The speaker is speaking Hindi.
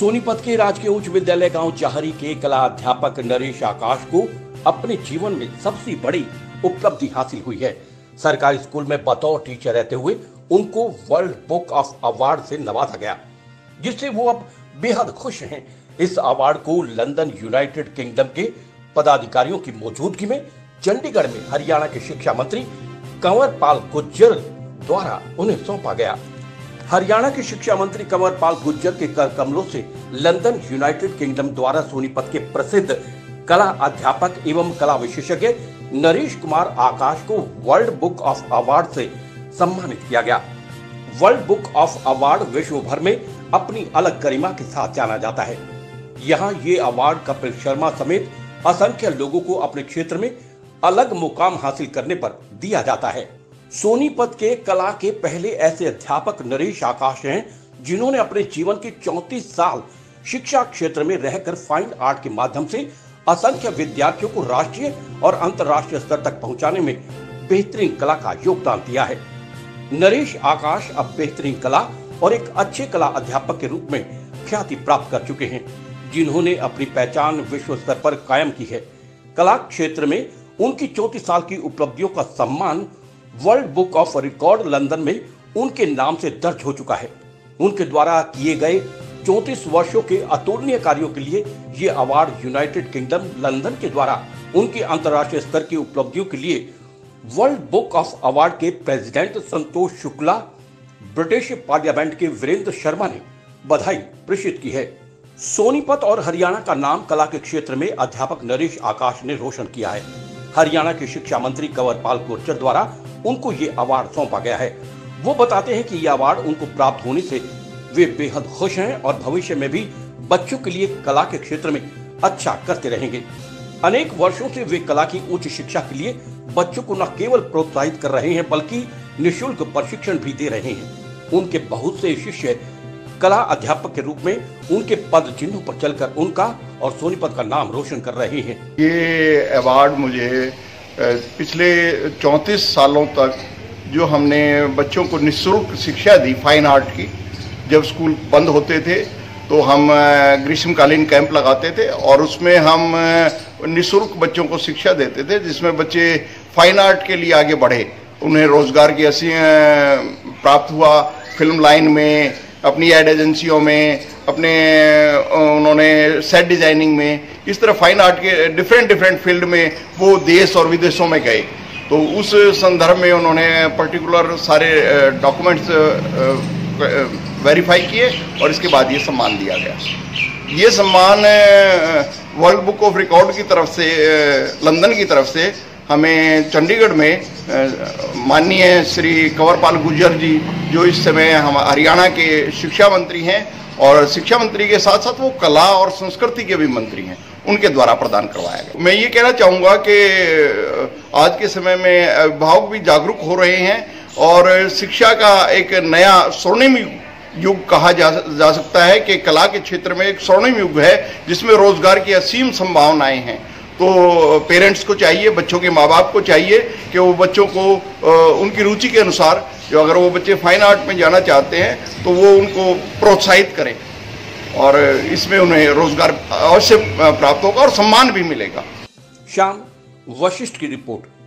सोनीपत के राजकीय उच्च विद्यालय गांव चाहरी के कला अध्यापक नरेश आकाश को अपने जीवन में सबसे बड़ी उपलब्धि हासिल हुई है। सरकारी स्कूल में बतौर टीचर रहते हुए उनको वर्ल्ड बुक ऑफ अवार्ड से नवाजा गया, जिससे वो अब बेहद खुश हैं। इस अवार्ड को लंदन यूनाइटेड किंगडम के पदाधिकारियों की मौजूदगी में चंडीगढ़ में हरियाणा के शिक्षा मंत्री कंवर पाल गुर्जर द्वारा उन्हें सौंपा गया। हरियाणा के शिक्षा मंत्री कंवर पाल गुर्जर के कर कमलों से लंदन यूनाइटेड किंगडम द्वारा सोनीपत के प्रसिद्ध कला अध्यापक एवं कला विशेषज्ञ नरेश कुमार आकाश को वर्ल्ड बुक ऑफ अवार्ड से सम्मानित किया गया। वर्ल्ड बुक ऑफ अवार्ड विश्व भर में अपनी अलग गरिमा के साथ जाना जाता है। यहाँ ये अवार्ड कपिल शर्मा समेत असंख्य लोगों को अपने क्षेत्र में अलग मुकाम हासिल करने पर दिया जाता है। सोनीपत के कला के पहले ऐसे अध्यापक नरेश आकाश हैं, जिन्होंने अपने जीवन के 34 साल शिक्षा क्षेत्र में रहकर फाइन आर्ट के माध्यम से असंख्य विद्यार्थियों को राष्ट्रीय और अंतर्राष्ट्रीय स्तर तक पहुंचाने में बेहतरीन कला का योगदान दिया है। नरेश आकाश अब बेहतरीन कला और एक अच्छे कला अध्यापक के रूप में ख्याति प्राप्त कर चुके हैं, जिन्होंने अपनी पहचान विश्व स्तर पर कायम की है। कला क्षेत्र में उनकी 34 साल की उपलब्धियों का सम्मान world book of record London में उनके नाम से दर्ज हो चुका है। उनके द्वारा किए गए 34 वर्षों के अतुलनीय कार्यों के लिए ये अवार्ड यूनाइटेड किंगडम लंदन के द्वारा उनकी अंतर्राष्ट्रीय स्तर की उपलब्धियों के लिए वर्ल्ड बुक ऑफ अवार्ड के प्रेसिडेंट संतोष शुक्ला, ब्रिटिश पार्लियामेंट के वीरेंद्र शर्मा ने बधाई प्रेषित की है। सोनीपत और हरियाणा का नाम कला के क्षेत्र में अध्यापक नरेश आकाश ने रोशन किया है। हरियाणा के शिक्षा मंत्री कंवर पाल गुर्जर द्वारा उनको ये अवार्ड सौंपा गया है। वो बताते हैं कि ये अवार्ड उनको प्राप्त होने से वे बेहद खुश हैं और भविष्य में भी बच्चों के लिए कला के क्षेत्र में अच्छा करते रहेंगे। अनेक वर्षों से वे कला की उच्च शिक्षा के लिए बच्चों को न केवल प्रोत्साहित कर रहे हैं, बल्कि निःशुल्क प्रशिक्षण भी दे रहे हैं। उनके बहुत से शिष्य कला अध्यापक के रूप में उनके पद चिन्हों पर चलकर उनका और सोनीपत का नाम रोशन कर रहे हैं। ये अवार्ड मुझे पिछले 34 सालों तक जो हमने बच्चों को निःशुल्क शिक्षा दी फाइन आर्ट की, जब स्कूल बंद होते थे तो हम ग्रीष्मकालीन कैंप लगाते थे और उसमें हम निःशुल्क बच्चों को शिक्षा देते थे, जिसमें बच्चे फाइन आर्ट के लिए आगे बढ़े, उन्हें रोजगार की प्राप्त हुआ। फिल्म लाइन में, अपनी एड एजेंसियों में, अपने उन्होंने सेट डिजाइनिंग में, इस तरह फाइन आर्ट के डिफरेंट फील्ड में वो देश और विदेशों में गए। तो उस संदर्भ में उन्होंने पर्टिकुलर सारे डॉक्यूमेंट्स वेरीफाई किए और इसके बाद ये सम्मान दिया गया। ये सम्मान वर्ल्ड बुक ऑफ रिकॉर्ड की तरफ से, लंदन की तरफ से हमें चंडीगढ़ में माननीय श्री कंवर पाल गुर्जर जी, जो इस समय हम हरियाणा के शिक्षा मंत्री हैं और शिक्षा मंत्री के साथ साथ वो कला और संस्कृति के भी मंत्री हैं, उनके द्वारा प्रदान करवाया गया। मैं ये कहना चाहूँगा कि आज के समय में अभिभावक भी जागरूक हो रहे हैं और शिक्षा का एक नया स्वर्णिम युग कहा जा सकता है कि कला के क्षेत्र में एक स्वर्णिम युग है, जिसमें रोजगार की असीम संभावनाएं हैं। तो पेरेंट्स को चाहिए, बच्चों के माँ बाप को चाहिए कि वो बच्चों को उनकी रुचि के अनुसार, जो अगर वो बच्चे फाइन आर्ट में जाना चाहते हैं तो वो उनको प्रोत्साहित करें और इसमें उन्हें रोजगार अवश्य प्राप्त होगा और सम्मान भी मिलेगा। श्याम वशिष्ठ की रिपोर्ट।